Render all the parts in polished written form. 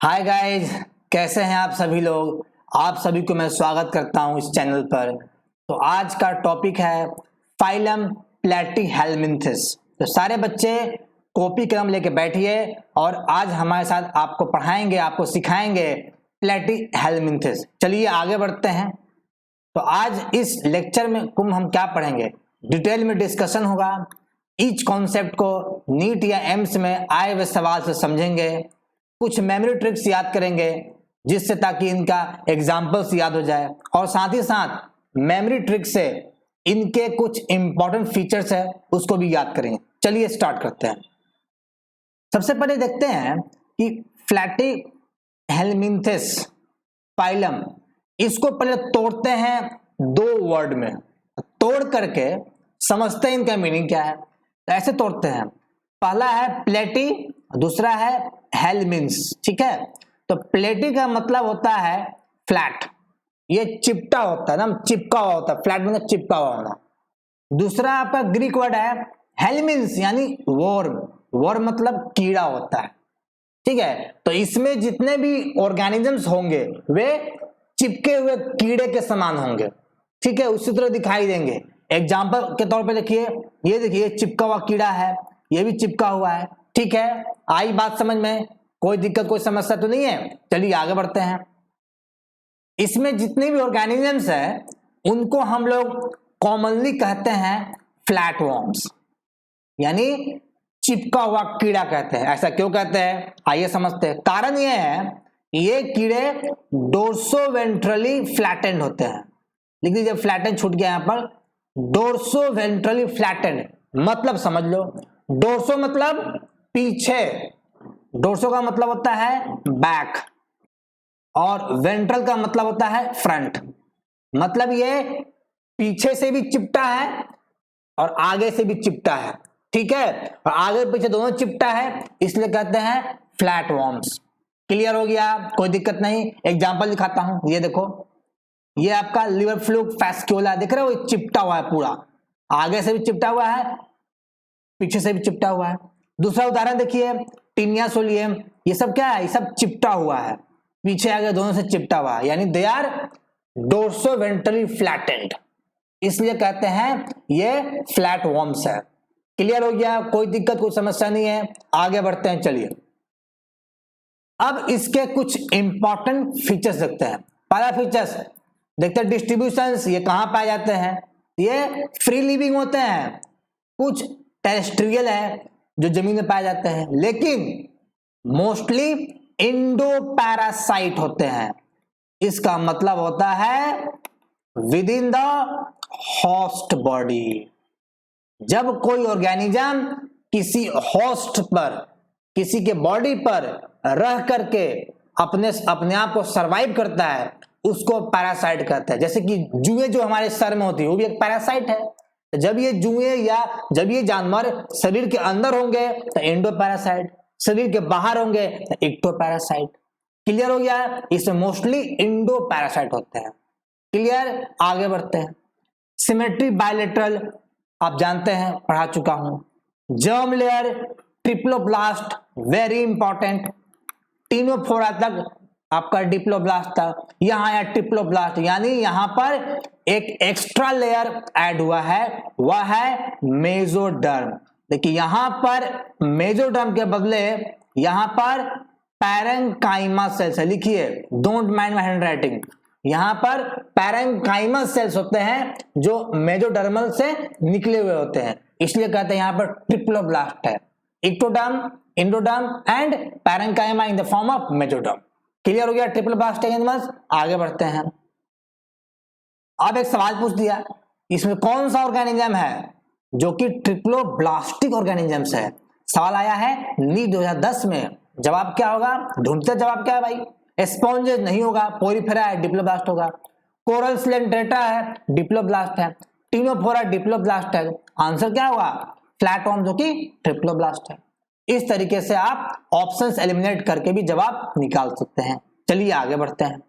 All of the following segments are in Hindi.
हाय गाइस, कैसे हैं आप सभी लोग। आप सभी को मैं स्वागत करता हूं इस चैनल पर। तो आज का टॉपिक है फाइलम प्लैटीहेलमिन्थेस। तो सारे बच्चे कॉपी कलम लेके बैठिए और आज हमारे साथ आपको पढ़ाएंगे, आपको सिखाएंगे प्लैटीहेलमिन्थेस। चलिए आगे बढ़ते हैं। तो आज इस लेक्चर में हम क्या पढ़ेंगे, डिटेल में डिस्कशन होगा। ईच कॉन्सेप्ट को नीट या एम्स में आए हुए सवाल से समझेंगे। कुछ मेमोरी ट्रिक्स याद करेंगे जिससे ताकि इनका एग्जाम्पल्स याद हो जाए, और साथ ही साथ मेमोरी ट्रिक से इनके कुछ इंपॉर्टेंट फीचर्स है उसको भी याद करेंगे। चलिए स्टार्ट करते हैं। सबसे पहले देखते हैं कि प्लैटीहेलमिन्थेस फाइलम, इसको पहले तोड़ते हैं दो वर्ड में, तोड़ करके समझते हैं इनका मीनिंग क्या है। तो ऐसे तोड़ते हैं, पहला है प्लेटी, दूसरा है हेलमिन्स। ठीक है, तो प्लेटी का मतलब होता है फ्लैट, ये चिपटा होता है ना, चिपका हुआ होता है। फ्लैट मतलब चिपका हुआ होना। दूसरा आपका ग्रीक वर्ड है हेलमिन्स यानी वर्म, वर्म मतलब कीड़ा होता है। ठीक है, तो इसमें जितने भी ऑर्गेनिजम्स होंगे वे चिपके हुए कीड़े के समान होंगे। ठीक है, उसी तरह दिखाई देंगे। एग्जाम्पल के तौर पे देखिए, ये देखिए चिपका हुआ कीड़ा है, ये भी चिपका हुआ है। ठीक है, आई बात समझ में, कोई दिक्कत कोई समस्या तो नहीं है। चलिए आगे बढ़ते हैं। इसमें जितने भी ऑर्गेनिजम्स है उनको हम लोग कॉमनली कहते हैं फ्लैट वर्म्स, यानी चिपका हुआ कीड़ा कहते हैं। ऐसा क्यों कहते हैं, आइए समझते हैं। कारण यह है ये कीड़े डोर्सोवेंट्रली फ्लैटेंड होते हैं। लिख दीजिए, फ्लैटेंड छूट गया यहां पर, डोर्सोवेंट्रली फ्लैटेंड मतलब समझ लो। डोर्सो मतलब पीछे, डोर्सो का मतलब होता है बैक, और वेंट्रल का मतलब होता है फ्रंट। मतलब ये पीछे से भी चिपटा है और आगे से भी चिपटा है। ठीक है, और आगे पीछे दोनों चिपटा है, इसलिए कहते हैं फ्लैट वर्म्स। क्लियर हो गया, कोई दिक्कत नहीं। एग्जांपल दिखाता हूं, ये देखो, ये आपका लिवर फ्लूक फैस्क्यूला दिख रहा है, वो चिपटा हुआ है पूरा, आगे से भी चिपटा हुआ है, पीछे से भी चिपटा हुआ है। दूसरा उदाहरण देखिए, टीनिया सोलियम, ये सब क्या है, ये सब चिपटा हुआ है, पीछे आगे दोनों से चिपटा हुआ है, यानी दे आर डोर्सोवेंट्रली फ्लैटेंड, इसलिए कहते हैं ये फ्लैट वर्म्स है। क्लियर हो गया, कोई दिक्कत कोई समस्या नहीं है। आगे बढ़ते हैं। चलिए अब इसके कुछ इंपॉर्टेंट फीचर्स देखते हैं। पहला फीचर्स देखते हैं, डिस्ट्रीब्यूशंस, ये कहां पाए जाते हैं, ये फ्री लिविंग होते हैं। कुछ टेरेस्ट्रियल है जो जमीन में पाए जाते हैं, लेकिन मोस्टली इंडो पैरासाइट होते हैं। इसका मतलब होता है with in the host body. जब कोई ऑर्गेनिज्म किसी होस्ट पर, किसी के बॉडी पर रह करके अपने आप को सरवाइव करता है, उसको पैरासाइट कहते हैं। जैसे कि जुएं जो हमारे सर में होती है, वो भी एक पैरासाइट है। जब ये जुएं या जब ये जानवर शरीर के अंदर होंगे तो एंडो पैरासाइट, शरीर के बाहर होंगे तो एक्टो पैरासाइट। क्लियर हो गया, इसमें मोस्टली इंडो पैरासाइट होते हैं। क्लियर, आगे बढ़ते हैं। सिमेट्री बायलेटरल आप जानते हैं, पढ़ा चुका हूं। Germ layer, triploblast very important, ctenophora तक आपका डिप्लोब्लास्ट था, यहां आया ट्रिप्लोब्लास्ट, यानी यहां पर एक एक्स्ट्रा लेयर ऐड हुआ है, वह है मेसोडर्म। देखिए यहां पर मेसोडर्म के बदले यहां पर पैरेंकाइमा सेल्स है। लिखिए, डोंट माइंड माय हैंडराइटिंग, यहां पर पैरेंकाइमा सेल्स होते हैं जो मेसोडर्मल से निकले हुए होते हैं, इसलिए कहते हैं यहां पर ट्रिप्लोब्लास्ट है। Ectoderm, endoderm and parenchyma in the form of mesoderm. Clear हो गया, ट्रिप्लोब्लास्ट एनिमल्स। आगे बढ़ते हैं। अब एक सवाल पूछ दिया, इसमें कौन सा ऑर्गेनिज्म है जो कि ट्रिप्लोब्लास्टिक ऑर्गेनिजम्स है। सवाल आया है नीट 2010 में। जवाब क्या होगा, ढूंढते जवाब क्या है भाई, स्पॉन्जेस नहीं होगा, पोरिफेरा है, डिप्लोब्लास्ट होगा। कोरल स्लेंटेटा है, डिप्लोब्लास्ट है। टीनोफोरा डिप्लोब्लास्ट है। आंसर क्या होगा, फ्लैट वर्म जो कि ट्रिप्लोब्लास्ट है। इस तरीके से आप ऑप्शंस एलिमिनेट करके भी जवाब निकाल सकते हैं। चलिए आगे बढ़ते हैं।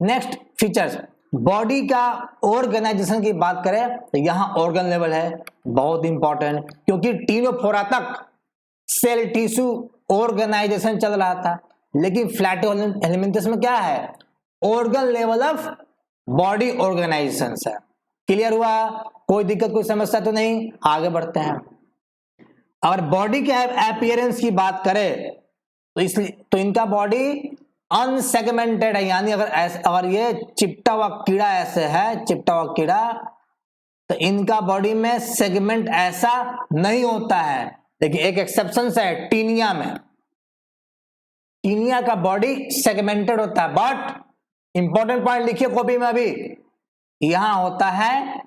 नेक्स्ट फीचर्स, बॉडी का ऑर्गेनाइजेशन की बात करें तो यहां ऑर्गन लेवल है, बहुत इंपॉर्टेंट, क्योंकि टीनोफोरा तक सेल टिश्यू ऑर्गेनाइजेशन चल रहा था, लेकिन फ्लैटी हेलमिंथस में क्या है, organ level of body organization है। क्लियर हुआ, कोई दिक्कत कोई समस्या तो नहीं, आगे बढ़ते हैं। अगर बॉडी के अपीयरेंस की बात करें तो इसलिए तो इनका बॉडी अनसेगमेंटेड है, यानी अगर ये चिपटा हुआ कीड़ा ऐसे है, चिपटा हुआ कीड़ा, तो इनका बॉडी में सेगमेंट ऐसा नहीं होता है। देखिए एक एक्सेप्शन है टीनिया में, टीनिया का बॉडी सेगमेंटेड होता है, बट इंपॉर्टेंट पॉइंट लिखिए कॉपी में, अभी यहां होता है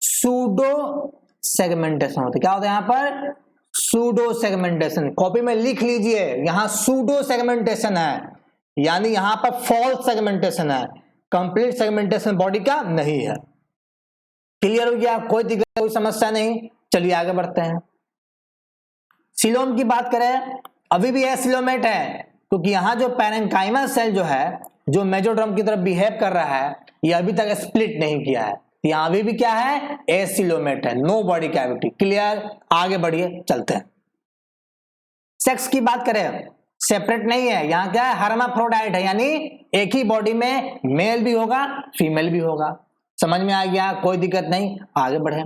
सूडो सेगमेंटेशन होता है। क्या होता है यहां पर, सूडो सेगमेंटेशन। कॉपी में लिख लीजिए, यहां सूडो सेगमेंटेशन है, यानी यहां पर फॉल्स सेगमेंटेशन है, कंप्लीट सेगमेंटेशन बॉडी का नहीं है। क्लियर हो गया, कोई दिक्कत कोई समस्या नहीं, चलिए आगे बढ़ते हैं। सीलोम की बात करें, अभी भी एसिलोमेट है, क्योंकि यहां जो पैरेंकाइमा सेल जो है, जो मेजोड्रम की तरफ बिहेव कर रहा है, ये अभी तक स्प्लिट नहीं किया है, यहां अभी भी क्या है, एसिलोमेट है, नो बॉडी कैविटी। क्लियर, आगे बढ़िए, चलते हैं। सेक्स की बात करें, सेपरेट नहीं है, यहां क्या है, हर्माफ्रोडाइट है, यानी एक ही बॉडी में मेल भी होगा फीमेल भी होगा। समझ में आ गया, कोई दिक्कत नहीं, आगे बढ़े।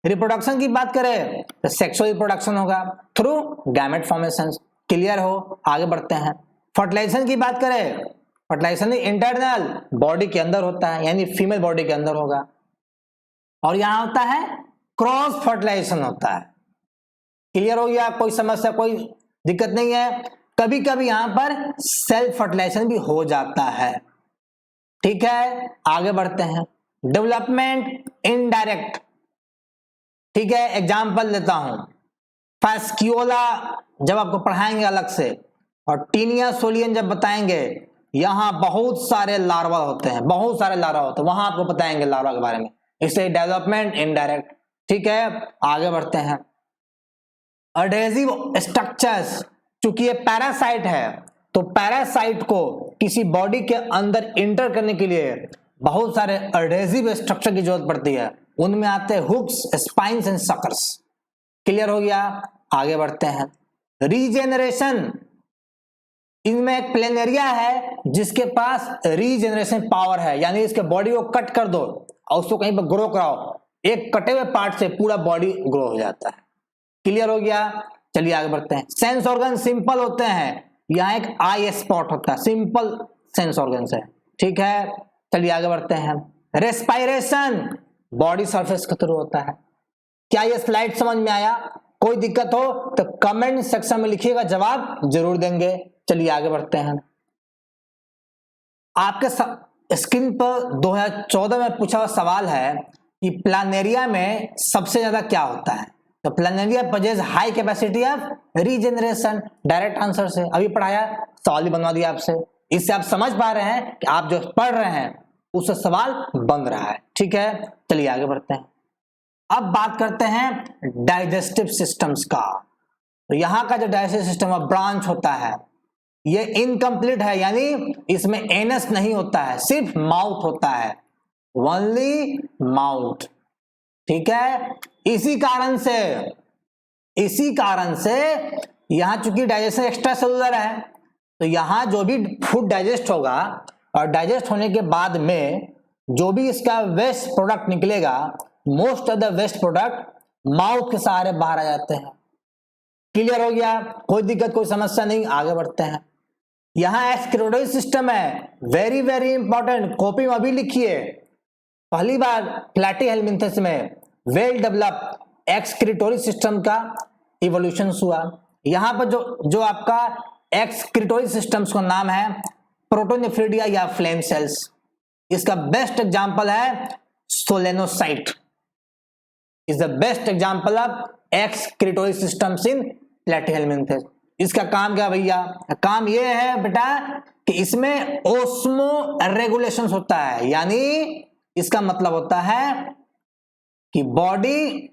रिप्रोडक्शन की बात करें तो सेक्सुअल रिप्रोडक्शन होगा थ्रू गैमेट फॉर्मेशन। क्लियर हो, आगे बढ़ते हैं। फर्टिलाइजेशन की बात करें, फर्टिलाइजेशन इंटरनल बॉडी के अंदर होता है, यानी फीमेल बॉडी के अंदर होगा, और यहां होता है क्रॉस फर्टिलाइजेशन होता है। क्लियर हो गया, कोई समस्या कोई दिक्कत नहीं है। कभी कभी यहां पर सेल्फ फर्टिलाइजेशन भी हो जाता है। ठीक है, आगे बढ़ते हैं। डेवलपमेंट इनडायरेक्ट, ठीक है, एग्जाम्पल लेता हूं, फास्क्यूला जब आपको पढ़ाएंगे अलग से, और टीनिया सोलियन जब बताएंगे, यहां बहुत सारे लार्वा होते हैं, बहुत सारे लार्वा होते हैं, वहां आपको बताएंगे लार्वा के बारे में। इसे डेवलपमेंट इनडायरेक्ट। ठीक है, आगे बढ़ते हैं। अडेसिव स्ट्रक्चर्स, चूंकि ये पैरासाइट है, तो पैरासाइट को किसी बॉडी के अंदर इंटर करने के लिए बहुत सारे अडेसिव स्ट्रक्चर की जरूरत पड़ती है, उनमें आते हैं hooks, spines and suckers. Clear हो गया, आगे बढ़ते हैं। रीजेनरेशन, इनमें एक प्लेनेरिया है जिसके पास रीजेनरेशन पावर है, यानी इसके बॉडी को कट कर दो और उसको कहीं पर ग्रो कराओ, एक कटे हुए पार्ट से पूरा बॉडी ग्रो हो जाता है। क्लियर हो गया, चलिए आगे बढ़ते हैं। सेंस ऑर्गन सिंपल होते हैं, यहाँ एक आई स्पॉट होता है, सिंपल सेंस ऑर्गन है। ठीक है, चलिए आगे बढ़ते हैं। रेस्पायरेशन बॉडी सरफेस के थ्रू होता है। क्या ये स्लाइड समझ में आया? कोई दिक्कत हो तो कमेंट सेक्शन में लिखिएगा, जवाब जरूर देंगे। चलिए आगे बढ़ते हैं। आपके स्क्रीन पर 2014 में पूछा हुआ सवाल है कि प्लानेरिया में सबसे ज्यादा क्या होता है, तो Planaria पजेज high capacity of regeneration. Direct answer से अभी पढ़ाया, सवाल भी बनवा दिया आपसे, इससे आप समझ पा रहे हैं कि आप जो पढ़ रहे हैं उससे सवाल बन रहा है। ठीक है, चलिए आगे बढ़ते हैं। अब बात करते हैं डाइजेस्टिव सिस्टम्स का। तो यहां का जो डाइजेस्टिव सिस्टम ब्रांच होता है, ये इनकम्प्लीट है, यानी इसमें एनस नहीं होता है, सिर्फ माउथ होता है, ओनली माउथ। ठीक है, इसी कारण से यहां चूंकि डाइजेशन एक्स्ट्रा सेलुलर है, तो यहां जो भी फूड डाइजेस्ट होगा और डाइजेस्ट होने के बाद में जो भी इसका वेस्ट प्रोडक्ट निकलेगा, most of the waste product mouth के सहारे बाहर आ जाते हैं। क्लियर हो गया, कोई दिक्कत कोई समस्या नहीं, आगे बढ़ते हैं। यहां एक्सक्रीटोरी सिस्टम है, वेरी वेरी इंपॉर्टेंट, कॉपी में अभी लिखिए। पहली बार प्लैटीहेलमिन्थस में वेल डेवलप्ड एक्सक्रीटोरी सिस्टम का इवोल्यूशन हुआ। यहां पर जो आपका एक्सक्रीटोरी सिस्टम्स का नाम है प्रोटोनेफ्रिडिया या फ्लेम सेल्स। इसका बेस्ट एग्जांपल है solenocyte, is the best example of excretory systems in platyhelminthes. इसका काम क्या भैया? काम यह है बेटा कि इसमें ओस्मो रेगुलेशन होता है, यानी इसका मतलब होता है कि body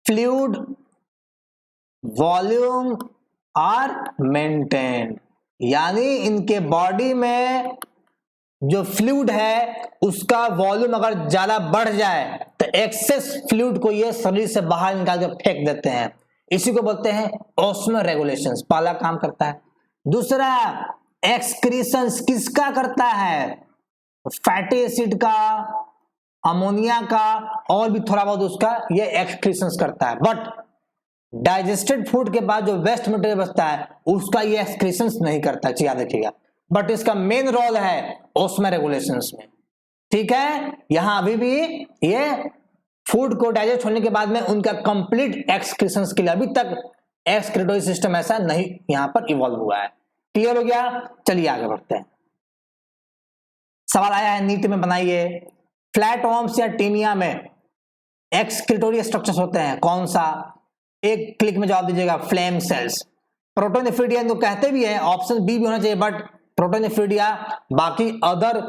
fluid volume are maintain, यानी इनके बॉडी में जो फ्लूइड है उसका वॉल्यूम अगर ज्यादा बढ़ जाए तो एक्सेस फ्लूइड को ये शरीर से बाहर निकाल के फेंक देते हैं, इसी को बोलते हैं ऑस्मो रेगुलेशंस। पहला काम करता है। दूसरा एक्सक्रीशन किसका करता है, फैटी एसिड का, अमोनिया का, और भी थोड़ा बहुत उसका ये एक्सक्रीशन करता है। बट डाइजेस्टेड फूड के बाद जो वेस्ट मटेरियल बचता है उसका ये एक्सक्रीशन नहीं करता, याद रखिएगा। बट इसका मेन रोल है ऑस्मो रेगुलेशंस में, ठीक है। यहां अभी भी ये फूड को डाइजेस्ट होने के बाद में उनका कंप्लीट एक्सक्रीशन के लिए अभी तक एक्सक्रीटोरी सिस्टम ऐसा नहीं यहां पर इवॉल्व हुआ है। क्लियर हो गया, चलिए आगे बढ़ते हैं। सवाल आया है नीट में, बनाइए फ्लैट वर्म्स या टीनिया में एक्सक्रीटोरी स्ट्रक्चर्स होते हैं, कौन सा? एक क्लिक में जवाब दीजिएगा, फ्लेम सेल्स। प्रोटोनेफ्रिडिया इनको कहते भी है, ऑप्शन बी भी होना चाहिए, बट प्रोटोनेफ्रिडिया बाकी अदर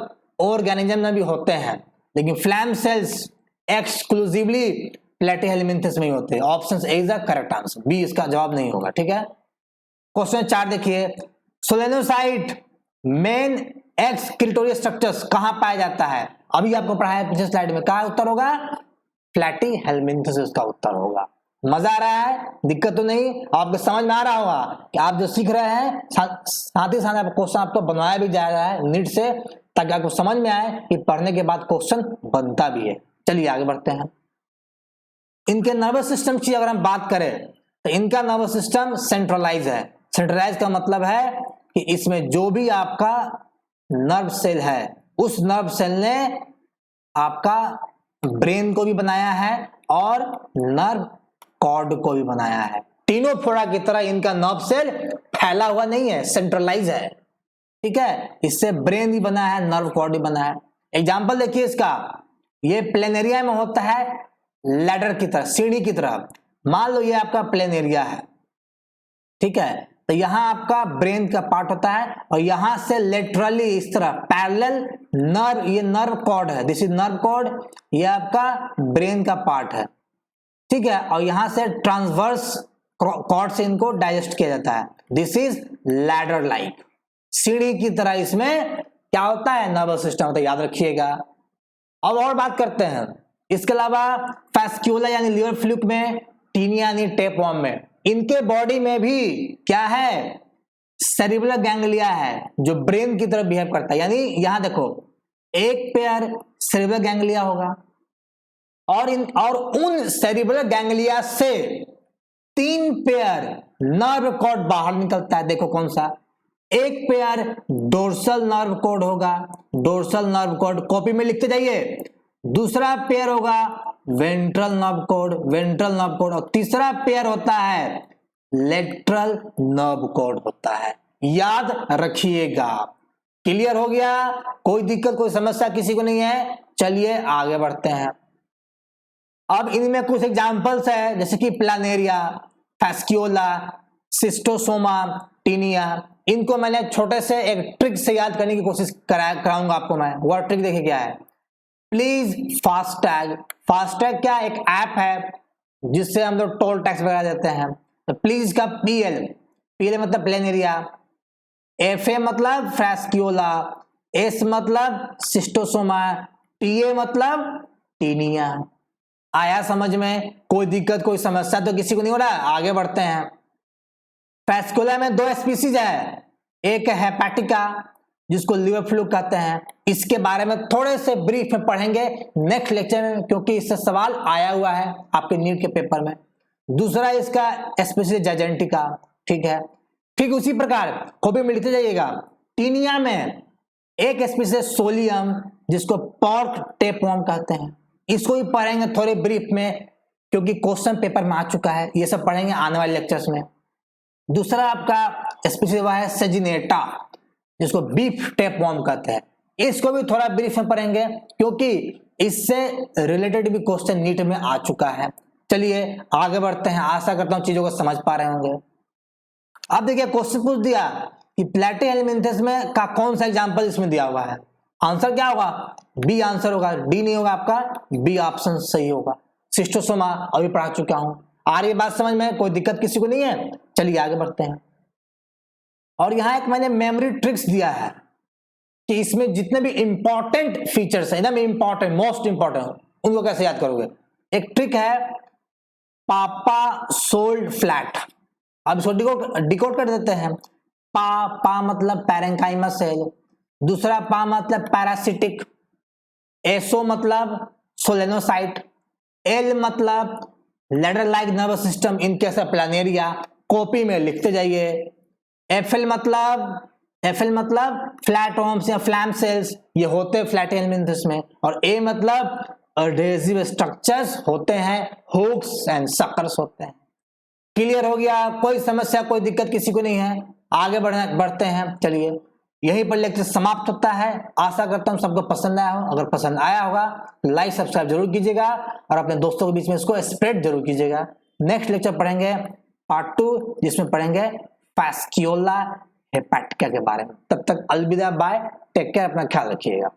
ऑर्गेनिज्म में भी होते हैं, लेकिन फ्लैम सेल्स एक्सक्लूसिवली प्लेटिहेल्मिन्थस में ही होते हैं। Option A is the correct answer, B इसका जवाब नहीं होगा, ठीक है। क्वेश्चन 4 देखिए, सोलेनोसाइट मेन एक्सक्रीटोरी स्ट्रक्चर्स कहां पाया जाता है? अभी आपको पढ़ाया है पिछले स्लाइड में, कहा उत्तर होगा? प्लेटिहेल्मिन्थस इसका उत्तर होगा। मजा आ रहा है, दिक्कत तो नहीं, आपको समझ में आ रहा होगा कि आप जो सीख रहे हैं साथ ही साथ क्वेश्चन आपको बनाया भी जा रहा है नीट से, ताकि आपको समझ में आए कि पढ़ने के बाद क्वेश्चन बनता भी है। चलिए आगे बढ़ते हैं। इनके नर्वस सिस्टम की अगर हम बात करें तो इनका नर्वस सिस्टम सेंट्रलाइज है। सेंट्रलाइज का मतलब है कि इसमें जो भी आपका नर्व सेल है उस नर्व सेल ने आपका ब्रेन को भी बनाया है और नर्व कॉर्ड को भी बनाया है। तीनों फोड़ा की तरह इनका नर्व सेल फैला हुआ नहीं है, सेंट्रलाइज है, ठीक है। इससे ब्रेन भी बना है, नर्व कॉर्ड भी बना है। एग्जांपल देखिए इसका, ये प्लेनेरिया में होता है लैडर की तरह, सीढ़ी की तरह। मान लो ये आपका प्लेनेरिया है, ठीक है, तो यहां आपका ब्रेन का पार्ट होता है और यहां से लेटरली इस तरह पैरेलल नर्व, ये नर्व कॉर्ड है, दिस इज नर्व कॉर्ड, ये आपका ब्रेन का पार्ट है, ठीक है। और यहां से ट्रांसवर्स कॉर्ड से इनको डाइजेस्ट किया जाता है, दिस इज लैडर लाइक, सीढ़ी की तरह इसमें क्या होता है, नर्वस सिस्टम होता है, याद रखिएगा। अब और बात करते हैं, इसके अलावा फैस्क्यूला यानी लिवर फ्लूक में, टीनिया यानी टेपवर्म में, इनके बॉडी में भी क्या है, सेरिब्रल गैंग्लिया है जो ब्रेन की तरह बिहेव करता है। यानी यहां देखो एक पेयर सेरिब्रल गैंग्लिया होगा और उन सेरिब्रल गैंग्लिया से 3 पेयर नर्व कॉर्ड बाहर निकलता है। देखो कौन सा, एक पेयर डोर्सल नर्व कॉर्ड होगा, डोर्सल नर्व कॉर्ड कॉपी में लिखते जाइए। दूसरा पेयर होगा ventral nerve cord, ventral nerve cord, और तीसरा पेयर होता है लेटरल नर्व कॉर्ड होता है, याद रखिएगा। क्लियर हो गया, कोई दिक्कत कोई समस्या किसी को नहीं है। चलिए आगे बढ़ते हैं। अब इनमें कुछ एग्जांपल्स है, जैसे कि प्लानेरिया, फैस्क्यूला, सिस्टोसोमा, टीनिया। इनको मैंने छोटे से एक ट्रिक से याद करने की कोशिश कराऊंगा आपको मैं। वह ट्रिक देखिए क्या है, प्लीज फास्टैग। फास्टैग क्या, एक ऐप है जिससे हम लोग टोल टैक्स वगैरह देते हैं। तो प्लीज का पीएल, पीएल मतलब प्लेनेरिया, एफए मतलब फैस्क्यूला, एस मतलब सिस्टोसोमा, टीए मतलब टीनिया। आया समझ में, कोई दिक्कत कोई समस्या तो किसी को नहीं हो रहा? आगे बढ़ते हैं। फैस्क्यूला में 2 स्पीसीज है, एक है हेपेटिका जिसको लिवर फ्लूक कहते हैं, इसके बारे में थोड़े से ब्रीफ में पढ़ेंगे नेक्स्ट लेक्चर में, क्योंकि इससे सवाल आया हुआ है आपके नीट के पेपर में। दूसरा इसका स्पीसीज जाइजेंटिका, ठीक है। ठीक उसी प्रकार कॉपी में लिखते जाइएगा। टीनिया में एक स्पीसीज सोलियम जिसको पॉर्क टेपवर्म कहते हैं, इसको भी पढ़ेंगे थोड़े ब्रीफ में, क्योंकि क्वेश्चन पेपर में आ चुका है, ये सब पढ़ेंगे आने वाले लेक्चर्स में। दूसरा आपका स्पीसीज हुआ है सेजिनेटा जिसको बीफ टेपवर्म कहते हैं, इसको भी थोड़ा ब्रीफ में पढ़ेंगे क्योंकि इससे रिलेटेड भी क्वेश्चन नीट में आ चुका है। चलिए आगे बढ़ते हैं, आशा करता हूं चीजों को समझ पा रहे होंगे। अब देखिए क्वेश्चन पूछ दिया कि प्लेटिहेल्मिन्थस में का कौन सा एग्जांपल इसमें दिया हुआ है, आंसर क्या होगा, बी आंसर होगा, डी नहीं होगा आपका, बी ऑप्शन सही होगा। सिस्टोसोमा अभी पढ़ा चुका हूं। आ रही बात समझ में, कोई दिक्कत किसी को नहीं है? चलिए आगे बढ़ते हैं। और यहां एक मैंने मेमोरी ट्रिक्स दिया है कि इसमें जितने भी इंपॉर्टेंट फीचर्स है, एकदम इंपॉर्टेंट, मोस्ट इंपॉर्टेंट, उनको कैसे याद करोगे। एक ट्रिक है पापा सोल्ड फ्लैट। अब इसको डिकोड कर देते हैं। पा मतलब पैरेंकाइमा सेल, दूसरा पा मतलब पैरासिटिक, एसो मतलब सोलेनोसाइट, एल मतलब ladder like nervous system in case of Planaria, copy में लिखते जाइए। एफएल मतलब फ्लैटोम्स या फ्लैम सेल्स, ये होते हैं फ्लैट एलिमेंट्स में। और ए मतलब एडहेसिव स्ट्रक्चर्स होते हैं, हुक्स एंड सकर्स होते हैं। क्लियर हो गया? कोई समस्या कोई दिक्कत किसी को नहीं है? आगे बढ़ते हैं। चलिए यहीं पर लेक्चर समाप्त होता है। आशा करता हूं सबको पसंद आया हो। अगर पसंद आया होगा तो लाइक सब्सक्राइब जरूर कीजिएगा और अपने दोस्तों के बीच में इसको स्प्रेड जरूर कीजिएगा। नेक्स्ट लेक्चर पढ़ेंगे पार्ट 2, जिसमें पढ़ेंगे फास्क्यूला हेपेटिका के बारे में। तब तक अलविदा, बाय, टेक केयर, अपना ख्याल रखिएगा।